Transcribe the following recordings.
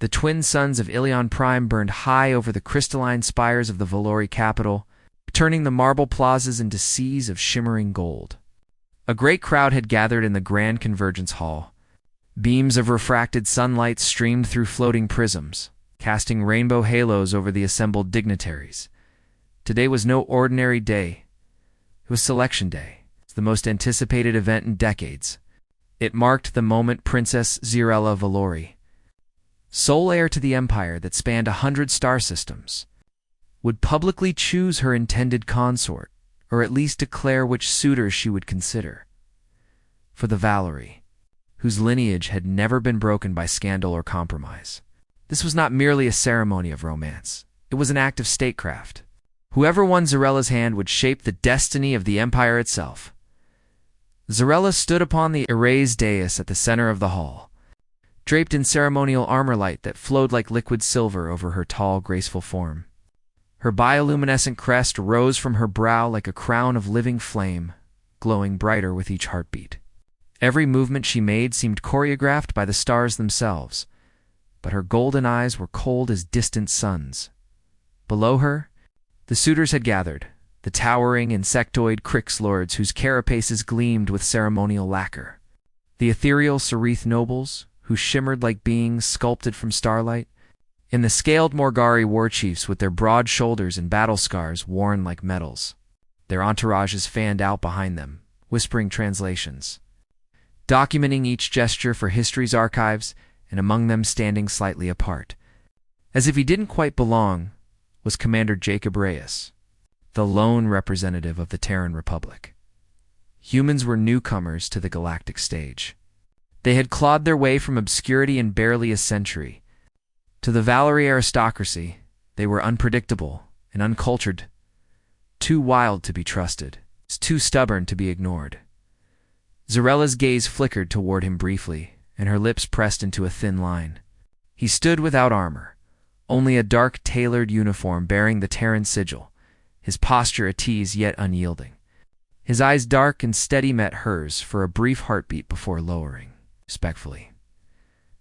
The twin suns of Ilion Prime burned high over the crystalline spires of the Valori capital, turning the marble plazas into seas of shimmering gold. A great crowd had gathered in the Grand Convergence Hall. Beams of refracted sunlight streamed through floating prisms, casting rainbow halos over the assembled dignitaries. Today was no ordinary day. It was Selection Day, the most anticipated event in decades. It marked the moment Princess Zirella Valori, sole heir to the empire that spanned 100 star systems, would publicly choose her intended consort, or at least declare which suitors she would consider. For the Valori, whose lineage had never been broken by scandal or compromise, this was not merely a ceremony of romance. It was an act of statecraft. Whoever won Zirella's hand would shape the destiny of the empire itself. Zirella stood upon the erased dais at the center of the hall, draped in ceremonial armor light that flowed like liquid silver over her tall, graceful form. Her bioluminescent crest rose from her brow like a crown of living flame, glowing brighter with each heartbeat. Every movement she made seemed choreographed by the stars themselves, but her golden eyes were cold as distant suns. Below her, the suitors had gathered, the towering insectoid Crix lords whose carapaces gleamed with ceremonial lacquer, the ethereal Sereth nobles, who shimmered like beings sculpted from starlight, and the scaled Morgari war chiefs with their broad shoulders and battle scars worn like medals. Their entourages fanned out behind them, whispering translations, documenting each gesture for history's archives, and among them standing slightly apart, as if he didn't quite belong, was Commander Jacob Reyes, the lone representative of the Terran Republic. Humans were newcomers to the galactic stage. They had clawed their way from obscurity in barely a century. To the Valori aristocracy, they were unpredictable and uncultured, too wild to be trusted, too stubborn to be ignored. Zirella's gaze flickered toward him briefly, and her lips pressed into a thin line. He stood without armor, only a dark tailored uniform bearing the Terran sigil, his posture at ease yet unyielding. His eyes dark and steady met hers for a brief heartbeat before lowering, respectfully.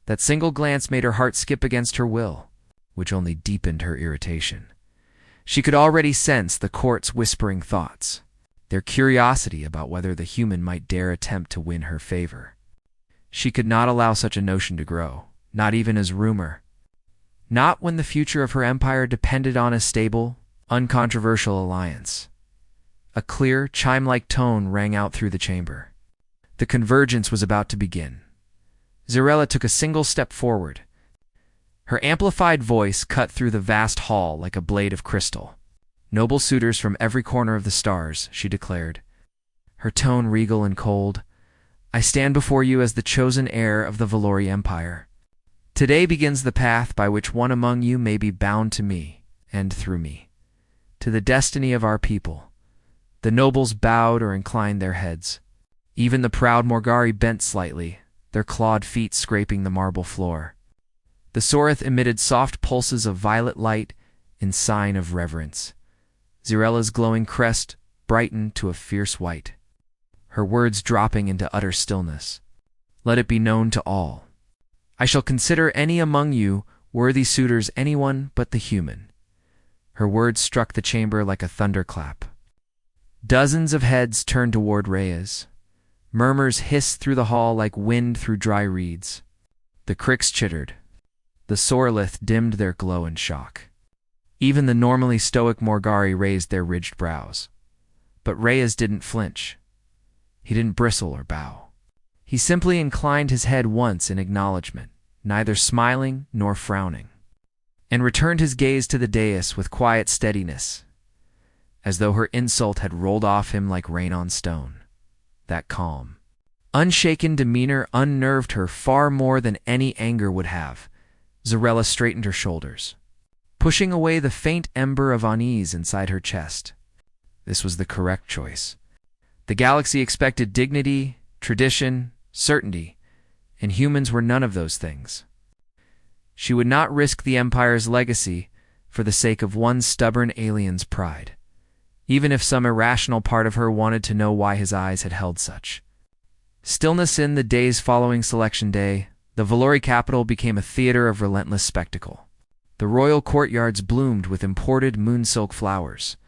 That single glance made her heart skip against her will, which only deepened her irritation. She could already sense the court's whispering thoughts, their curiosity about whether the human might dare attempt to win her favor. She could not allow such a notion to grow, not even as rumor. Not when the future of her empire depended on a stable, uncontroversial alliance. A clear, chime-like tone rang out through the chamber. The convergence was about to begin. Zirella took a single step forward. Her amplified voice cut through the vast hall like a blade of crystal. Noble suitors from every corner of the stars, she declared, her tone regal and cold. I stand before you as the chosen heir of the Valori Empire. Today begins the path by which one among you may be bound to me, and through me, to the destiny of our people. The nobles bowed or inclined their heads. Even the proud Morgari bent slightly, their clawed feet scraping the marble floor. The Soreth emitted soft pulses of violet light in sign of reverence. Zirella's glowing crest brightened to a fierce white, her words dropping into utter stillness. Let it be known to all. I shall consider any among you worthy suitors anyone but the human. Her words struck the chamber like a thunderclap. Dozens of heads turned toward Reyes. Murmurs hissed through the hall like wind through dry reeds. The Crix chittered. The Sorlith dimmed their glow in shock. Even the normally stoic Morgari raised their ridged brows. But Reyes didn't flinch. He didn't bristle or bow. He simply inclined his head once in acknowledgement, neither smiling nor frowning, and returned his gaze to the dais with quiet steadiness, as though her insult had rolled off him like rain on stone. That calm, unshaken demeanor unnerved her far more than any anger would have. Zirella straightened her shoulders, pushing away the faint ember of unease inside her chest. This was the correct choice. The galaxy expected dignity, tradition, certainty, and humans were none of those things. She would not risk the Empire's legacy for the sake of one stubborn alien's pride, even if some irrational part of her wanted to know why his eyes had held such. Stillness in the days following Selection Day The Valori capital became a theater of relentless spectacle. The royal courtyards bloomed with imported moonsilk flowers.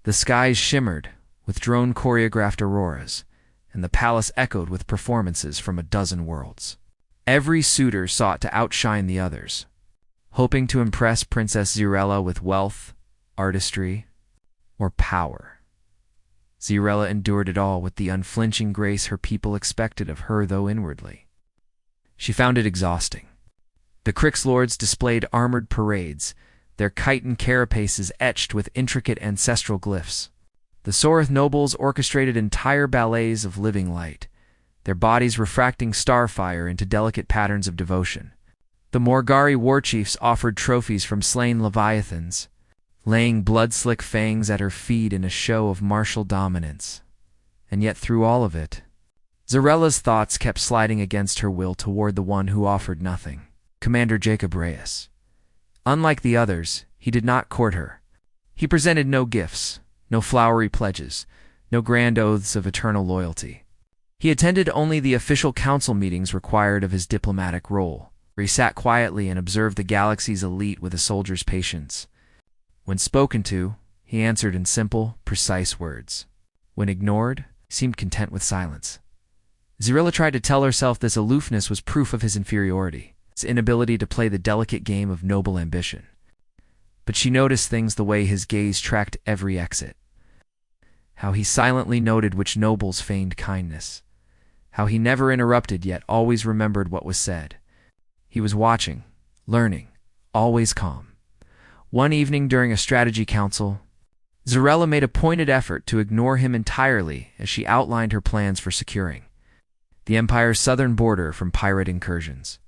The skies shimmered with drone-choreographed auroras, and the palace echoed with performances from a dozen worlds. Every suitor sought to outshine the others, hoping to impress Princess Xyrella with wealth, artistry, or power. Xyrella endured it all with the unflinching grace her people expected of her, though inwardly she found it exhausting. The Crix lords displayed armored parades, their chitin carapaces etched with intricate ancestral glyphs. The Sorith nobles orchestrated entire ballets of living light, their bodies refracting starfire into delicate patterns of devotion. The Morgari war chiefs offered trophies from slain leviathans, laying blood-slick fangs at her feet in a show of martial dominance. And yet through all of it, Xyrella's thoughts kept sliding against her will toward the one who offered nothing, Commander Jacob Reyes. Unlike the others, he did not court her. He presented no gifts, no flowery pledges, no grand oaths of eternal loyalty. He attended only the official council meetings required of his diplomatic role, where he sat quietly and observed the galaxy's elite with a soldier's patience. When spoken to, he answered in simple, precise words. When ignored, he seemed content with silence. Xyrella tried to tell herself this aloofness was proof of his inferiority, his inability to play the delicate game of noble ambition. But she noticed things the way his gaze tracked every exit. How he silently noted which nobles feigned kindness. How he never interrupted yet always remembered what was said. He was watching, learning, always calm. One evening during a strategy council, Xyrella made a pointed effort to ignore him entirely as she outlined her plans for securing the Empire's southern border from pirate incursions.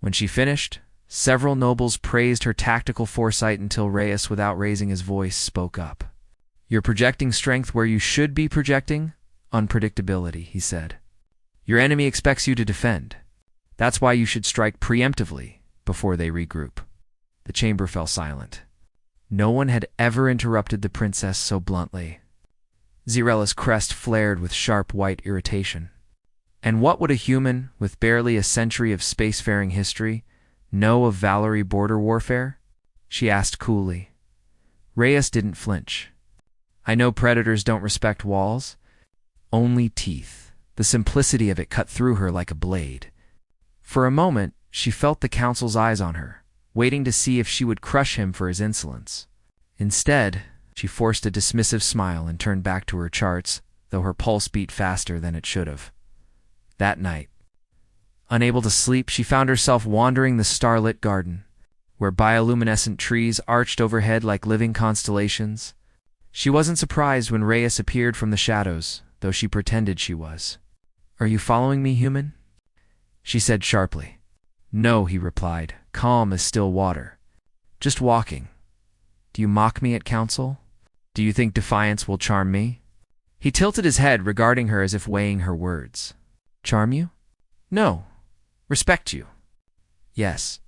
When she finished, several nobles praised her tactical foresight until Reyes, without raising his voice, spoke up. "You're projecting strength where you should be projecting unpredictability," he said. "Your enemy expects you to defend. That's why you should strike preemptively before they regroup." The chamber fell silent. No one had ever interrupted the princess so bluntly. Xyrella's crest flared with sharp white irritation. And what would a human, with barely a century of spacefaring history, know of Valori border warfare? She asked coolly. Reyes didn't flinch. "I know predators don't respect walls. Only teeth." The simplicity of it cut through her like a blade. For a moment, she felt the council's eyes on her, waiting to see if she would crush him for his insolence. Instead, she forced a dismissive smile and turned back to her charts, though her pulse beat faster than it should have. That night, unable to sleep, she found herself wandering the starlit garden, where bioluminescent trees arched overhead like living constellations. She wasn't surprised when Reyes appeared from the shadows, though she pretended she was. "Are you following me, human?" she said sharply. "No," he replied, calm as still water. "Just walking. Do you mock me at council? Do you think defiance will charm me?" He tilted his head, regarding her as if weighing her words. "Charm you? No. Respect you? Yes.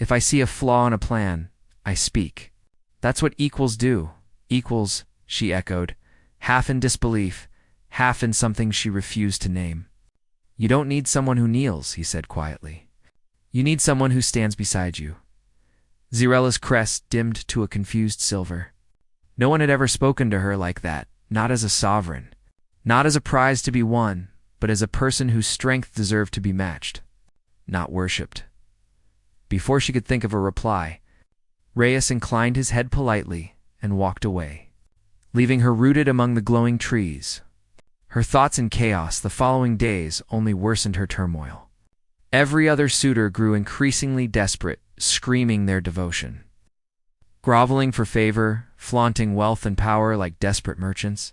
If I see a flaw in a plan, I speak. That's what equals do." "Equals," she echoed, half in disbelief, half in something she refused to name. "You don't need someone who kneels," he said quietly. "You need someone who stands beside you." Xyrella's crest dimmed to a confused silver. No one had ever spoken to her like that, not as a sovereign, not as a prize to be won, but as a person whose strength deserved to be matched, not worshipped. Before she could think of a reply, Reyes inclined his head politely and walked away, leaving her rooted among the glowing trees. Her thoughts in chaos, the following days only worsened her turmoil. Every other suitor grew increasingly desperate, screaming their devotion, groveling for favor, flaunting wealth and power like desperate merchants.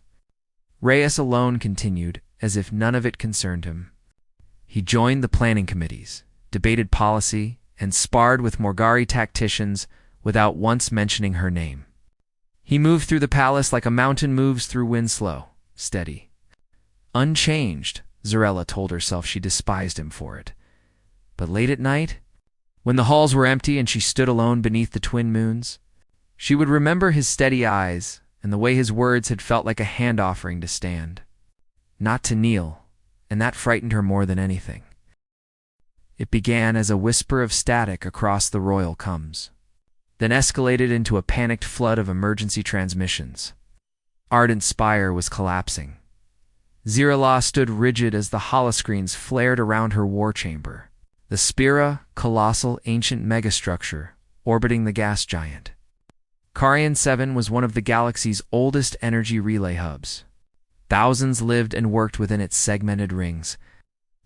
Reyes alone continued, as if none of it concerned him. He joined the planning committees, debated policy, and sparred with Morgari tacticians without once mentioning her name. He moved through the palace like a mountain moves through Winslow, steady. Unchanged, Xyrella told herself she despised him for it. But late at night, when the halls were empty and she stood alone beneath the twin moons, she would remember his steady eyes and the way his words had felt like a hand offering to stand, not to kneel, and that frightened her more than anything. It began as a whisper of static across the royal comms, then escalated into a panicked flood of emergency transmissions. Ardent Spire was collapsing. Zirala stood rigid as the holoscreens flared around her war chamber, the Spira, colossal ancient megastructure orbiting the gas giant. Carian 7 was one of the galaxy's oldest energy relay hubs. Thousands lived and worked within its segmented rings,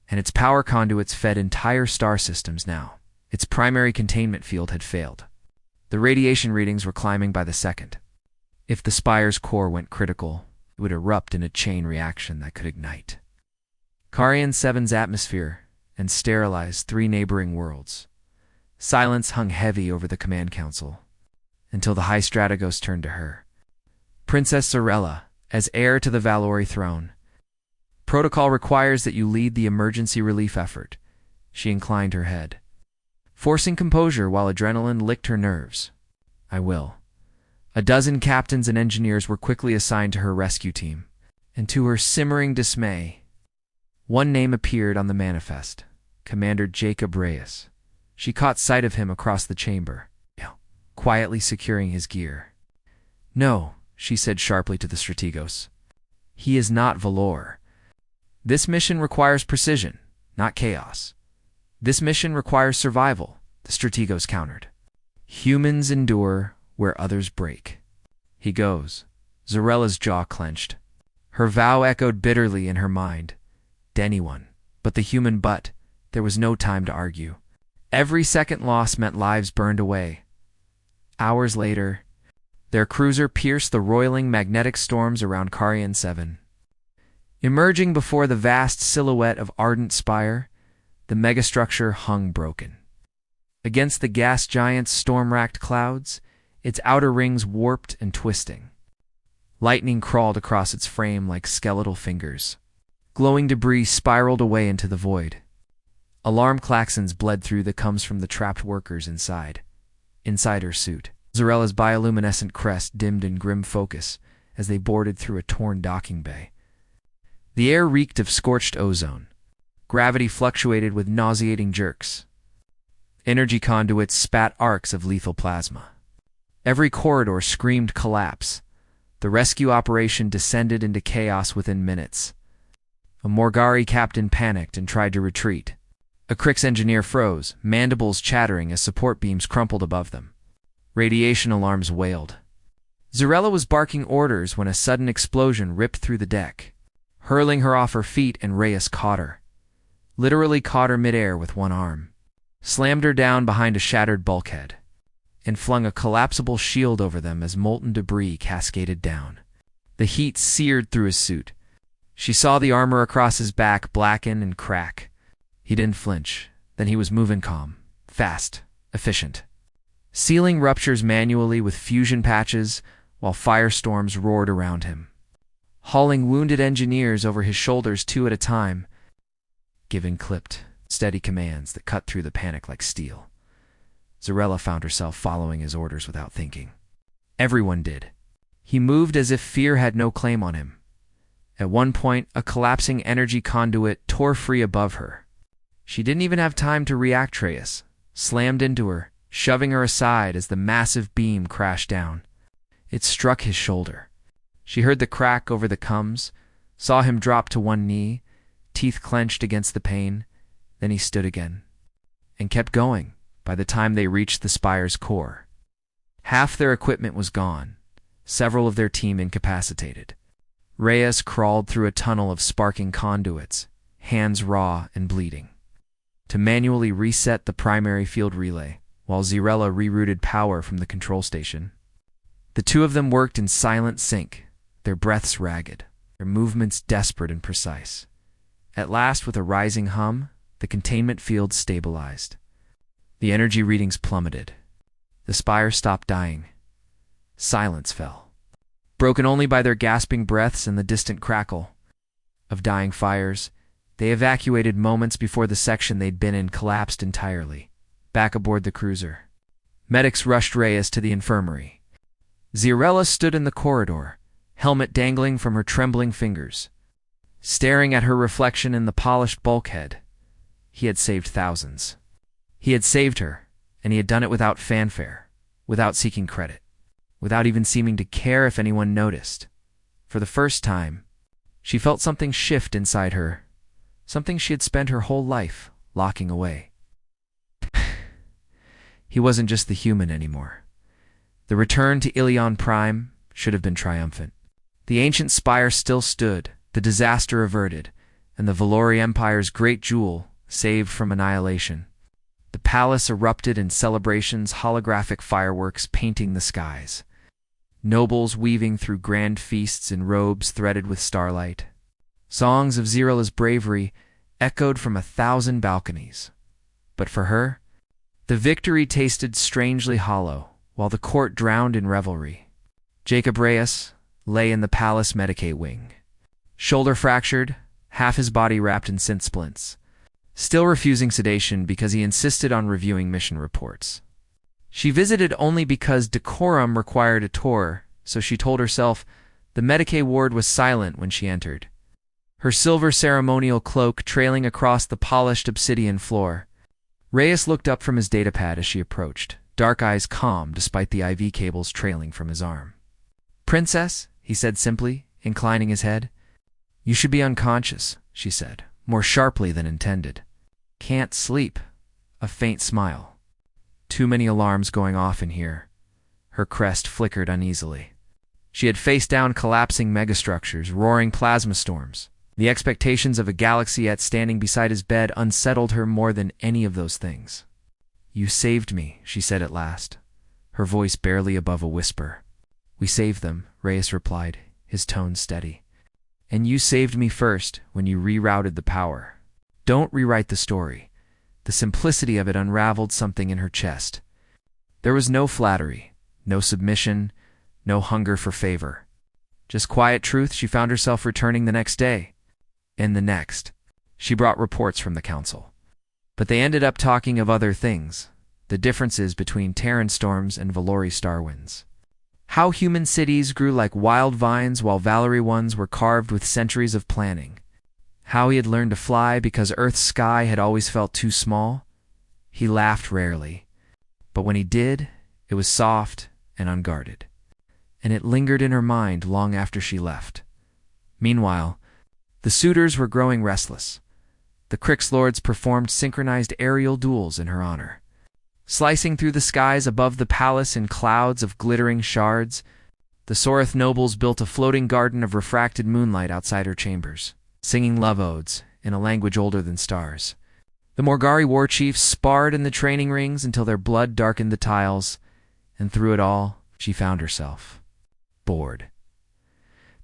and its power conduits fed entire star systems now. Its primary containment field had failed. The radiation readings were climbing by the second. If the Spire's core went critical, it would erupt in a chain reaction that could ignite Carian 7's atmosphere and sterilize 3 neighboring worlds. Silence hung heavy over the command council, until the High Strategos turned to her. Princess Zarella, as heir to the Valori throne. Protocol requires that you lead the emergency relief effort. She inclined her head, forcing composure while adrenaline licked her nerves. I will. A dozen captains and engineers were quickly assigned to her rescue team, and to her simmering dismay, one name appeared on the manifest, Commander Jacob Reyes. She caught sight of him across the chamber, quietly securing his gear. No, she said sharply to the Strategos. He is not Valor. This mission requires precision, not chaos. This mission requires survival, the Strategos countered. Humans endure where others break. He goes. Zarella's jaw clenched. Her vow echoed bitterly in her mind. Anyone but the human butt. There was no time to argue. Every second loss meant lives burned away. Hours later, their cruiser pierced the roiling magnetic storms around Carian 7. Emerging before the vast silhouette of Ardent Spire, the megastructure hung broken. Against the gas giant's storm-racked clouds, its outer rings warped and twisting. Lightning crawled across its frame like skeletal fingers. Glowing debris spiraled away into the void. Alarm klaxons bled through the comms from the trapped workers inside her suit. Zarella's bioluminescent crest dimmed in grim focus as they boarded through a torn docking bay. The air reeked of scorched ozone. Gravity fluctuated with nauseating jerks. Energy conduits spat arcs of lethal plasma. Every corridor screamed collapse. The rescue operation descended into chaos within minutes. A Morgari captain panicked and tried to retreat. A Crix engineer froze, mandibles chattering as support beams crumpled above them. Radiation alarms wailed. Zarella was barking orders when a sudden explosion ripped through the deck, hurling her off her feet, and Reyes caught her. Literally caught her midair with one arm, slammed her down behind a shattered bulkhead, and flung a collapsible shield over them as molten debris cascaded down. The heat seared through his suit. She saw the armor across his back blacken and crack. He didn't flinch. Then he was moving calm, fast, efficient. Sealing ruptures manually with fusion patches while firestorms roared around him. Hauling wounded engineers over his shoulders 2 at a time. Giving clipped, steady commands that cut through the panic like steel. Zarella found herself following his orders without thinking. Everyone did. He moved as if fear had no claim on him. At one point, a collapsing energy conduit tore free above her. She didn't even have time to react. Reyes slammed into her, shoving her aside as the massive beam crashed down. It struck his shoulder. She heard the crack over the comms, saw him drop to one knee, teeth clenched against the pain. Then he stood again, and kept going by the time they reached the Spire's core. Half their equipment was gone, several of their team incapacitated. Reyes crawled through a tunnel of sparking conduits, hands raw and bleeding, to manually reset the primary field relay, while Zarella rerouted power from the control station. The 2 of them worked in silent sync, their breaths ragged, their movements desperate and precise. At last, with a rising hum, the containment field stabilized. The energy readings plummeted. The Spire stopped dying. Silence fell, broken only by their gasping breaths and the distant crackle of dying fires. They evacuated moments before the section they'd been in collapsed entirely. Back aboard the cruiser, medics rushed Reyes to the infirmary. Zarella stood in the corridor, helmet dangling from her trembling fingers, staring at her reflection in the polished bulkhead. he had saved thousands. He had saved her, and he had done it without fanfare, without seeking credit, without even seeming to care if anyone noticed. For the first time, she felt something shift inside her, something she had spent her whole life locking away. He wasn't just the human anymore. The return to Ilion Prime should have been triumphant. The ancient spire still stood, the disaster averted, and the Valori Empire's great jewel saved from annihilation. The palace erupted in celebrations, holographic fireworks painting the skies. Nobles weaving through grand feasts in robes threaded with starlight. Songs of Zerella's bravery echoed from 1,000 balconies. But for her, the victory tasted strangely hollow, while the court drowned in revelry. Jacob Reyes lay in the palace Medicae wing, shoulder fractured, half his body wrapped in synth splints, still refusing sedation because he insisted on reviewing mission reports. She visited only because decorum required a tour, so she told herself the Medicae ward was silent when she entered, her silver ceremonial cloak trailing across the polished obsidian floor. Reyes looked up from his datapad as she approached, dark eyes calm despite the IV cables trailing from his arm. "Princess," he said simply, inclining his head. "You should be unconscious," she said, more sharply than intended. "Can't sleep." A faint smile. "Too many alarms going off in here." Her crest flickered uneasily. She had faced down collapsing megastructures, roaring plasma storms. The expectations of a galaxy yet standing beside his bed unsettled her more than any of those things. "You saved me," she said at last, her voice barely above a whisper. "We saved them," Reyes replied, his tone steady. "And you saved me first when you rerouted the power." Don't rewrite the story. The simplicity of it unraveled something in her chest. There was no flattery, no submission, no hunger for favor. Just quiet truth. She found herself returning the next day. And the next. She brought reports from the council. But they ended up talking of other things, the differences between Terran storms and Valori star winds. How human cities grew like wild vines while Valori ones were carved with centuries of planning. How he had learned to fly because Earth's sky had always felt too small. He laughed rarely, but when he did, it was soft and unguarded. And it lingered in her mind long after she left. Meanwhile, the suitors were growing restless. The Crix Lords performed synchronized aerial duels in her honor. Slicing through the skies above the palace in clouds of glittering shards, the Sorith nobles built a floating garden of refracted moonlight outside her chambers, singing love odes in a language older than stars. The Morgari war chiefs sparred in the training rings until their blood darkened the tiles, and through it all, she found herself bored.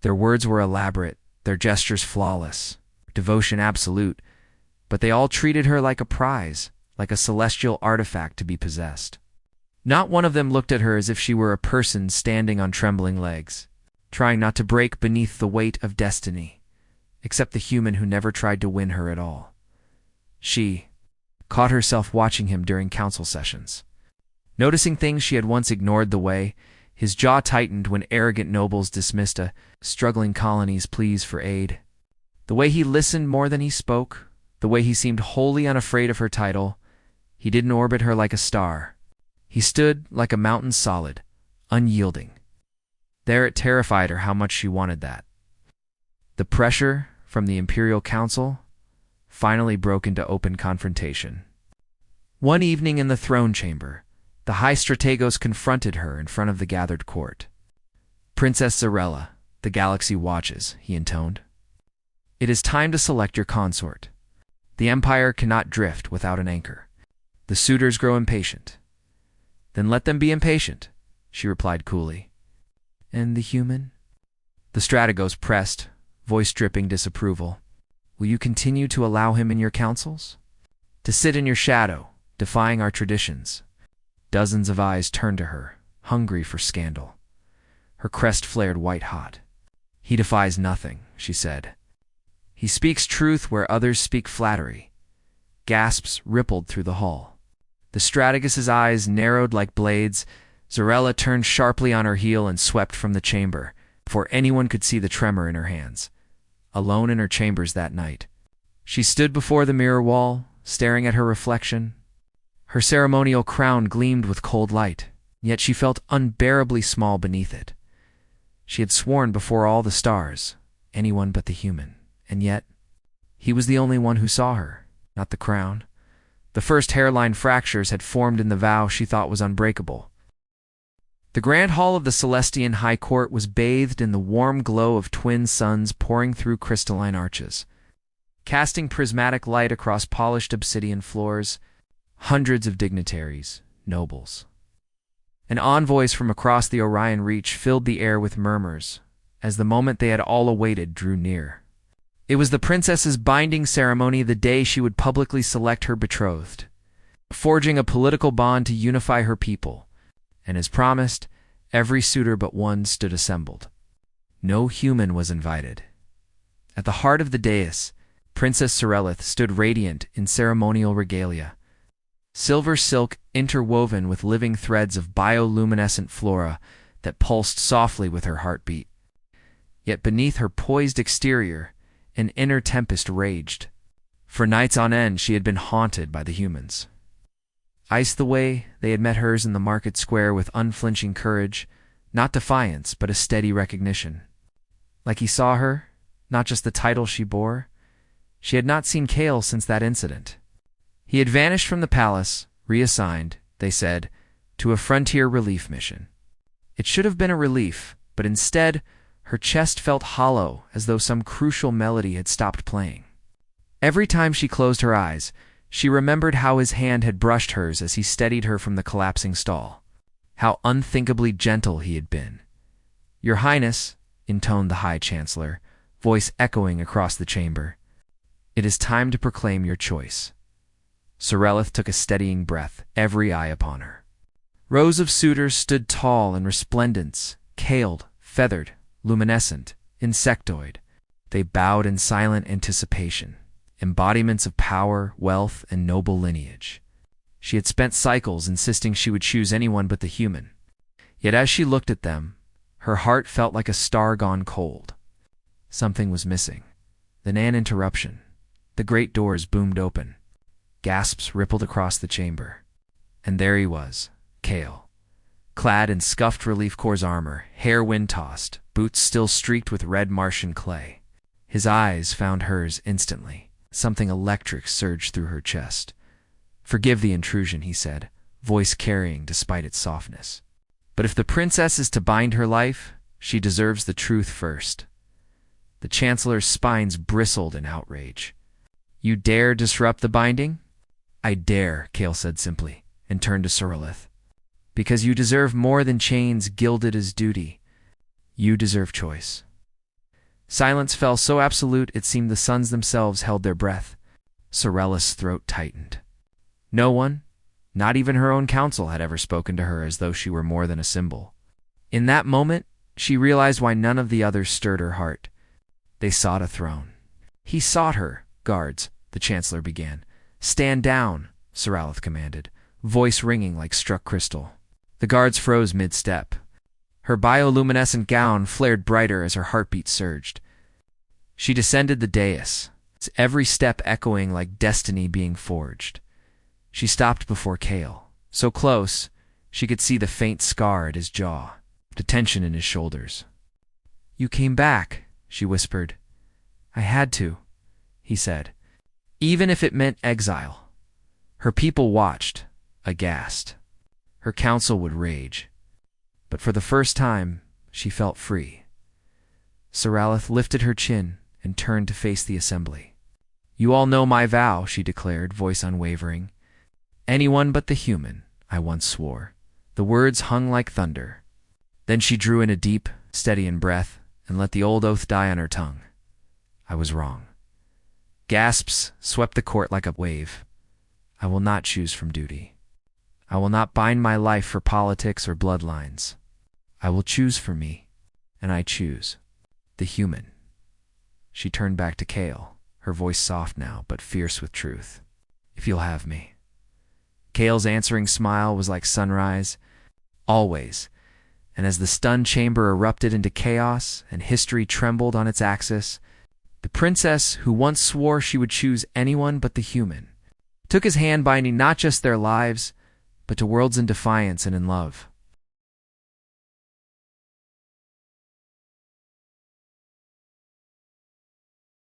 Their words were elaborate, their gestures flawless, devotion absolute, but they all treated her like a prize, like a celestial artifact to be possessed. Not one of them looked at her as if she were a person standing on trembling legs, trying not to break beneath the weight of destiny, except the human who never tried to win her at all. She caught herself watching him during council sessions, noticing things she had once ignored. The way his jaw tightened when arrogant nobles dismissed a struggling colony's pleas for aid. The way he listened more than he spoke. The way he seemed wholly unafraid of her title. He didn't orbit her like a star. He stood like a mountain, solid, unyielding. There it terrified her how much she wanted that. The pressure from the Imperial Council finally broke into open confrontation. One evening in the throne chamber, the High Strategos confronted her in front of the gathered court. "Princess Zarella, the galaxy watches," he intoned. "It is time to select your consort. The Empire cannot drift without an anchor." The suitors grow impatient. "Then let them be impatient," she replied coolly. "And the human?" The Strategos pressed, voice dripping disapproval. "Will you continue to allow him in your councils? To sit in your shadow, defying our traditions?" Dozens of eyes turned to her, hungry for scandal. Her crest flared white-hot. "He defies nothing," she said. "He speaks truth where others speak flattery." Gasps rippled through the hall. The Strategos' eyes narrowed like blades. Zarella turned sharply on her heel and swept from the chamber, before anyone could see the tremor in her hands. Alone in her chambers that night, she stood before the mirror wall, staring at her reflection. Her ceremonial crown gleamed with cold light, yet she felt unbearably small beneath it. She had sworn before all the stars, anyone but the human, and yet he was the only one who saw her, not the crown. The first hairline fractures had formed in the vow she thought was unbreakable. The grand hall of the Celestian High Court was bathed in the warm glow of twin suns pouring through crystalline arches, casting prismatic light across polished obsidian floors. Hundreds of dignitaries, nobles, and envoys from across the Orion Reach filled the air with murmurs as the moment they had all awaited drew near. It was the princess's binding ceremony, the day she would publicly select her betrothed, forging a political bond to unify her people, and as promised, every suitor but one stood assembled. No human was invited. At the heart of the dais, Princess Sorelith stood radiant in ceremonial regalia, silver silk interwoven with living threads of bioluminescent flora that pulsed softly with her heartbeat. Yet beneath her poised exterior, an inner tempest raged. For nights on end she had been haunted by the humans. Iced the way they had met hers in the market square with unflinching courage, not defiance, but a steady recognition. Like he saw her, not just the title she bore. She had not seen Kale since that incident. He had vanished from the palace, reassigned, they said, to a frontier relief mission. It should have been a relief, but instead, her chest felt hollow as though some crucial melody had stopped playing. Every time she closed her eyes, she remembered how his hand had brushed hers as he steadied her from the collapsing stall. How unthinkably gentle he had been. "Your Highness," intoned the High Chancellor, voice echoing across the chamber, "it is time to proclaim your choice." Sorelith took a steadying breath, every eye upon her. Rows of suitors stood tall in resplendence, caled, feathered, luminescent, insectoid. They bowed in silent anticipation, embodiments of power, wealth, and noble lineage. She had spent cycles insisting she would choose anyone but the human. Yet as she looked at them, her heart felt like a star gone cold. Something was missing. Then an interruption. The great doors boomed open. Gasps rippled across the chamber. And there he was, Kale, clad in scuffed Relief Corps armor, hair wind-tossed, boots still streaked with red Martian clay. His eyes found hers instantly. Something electric surged through her chest. "Forgive the intrusion," he said, voice carrying despite its softness. "But if the princess is to bind her life, she deserves the truth first." The Chancellor's spines bristled in outrage. "You dare disrupt the binding?" "I dare," Kale said simply, and turned to Sorelith. "Because you deserve more than chains gilded as duty. You deserve choice." Silence fell so absolute it seemed the suns themselves held their breath. Sorelith's throat tightened. No one, not even her own council, had ever spoken to her as though she were more than a symbol. In that moment, she realized why none of the others stirred her heart. They sought a throne. "He sought her, guards," the Chancellor began. "Stand down," Sorelith commanded, voice ringing like struck crystal. The guards froze mid-step. Her bioluminescent gown flared brighter as her heartbeat surged. She descended the dais, every step echoing like destiny being forged. She stopped before Kale, so close she could see the faint scar at his jaw, the tension in his shoulders. "You came back," she whispered. "I had to," he said, "even if it meant exile." Her people watched, aghast. Her council would rage. But for the first time, she felt free. Sorelith lifted her chin and turned to face the assembly. "You all know my vow," she declared, voice unwavering. "Anyone but the human, I once swore." The words hung like thunder. Then she drew in a deep, steady breath and let the old oath die on her tongue. "I was wrong." Gasps swept the court like a wave. "I will not choose from duty. I will not bind my life for politics or bloodlines. I will choose for me, and I choose the human." She turned back to Kale, her voice soft now, but fierce with truth. "If you'll have me." Kale's answering smile was like sunrise, always, and as the stunned chamber erupted into chaos and history trembled on its axis, the princess who once swore she would choose anyone but the human took his hand, binding not just their lives, but to worlds in defiance and in love.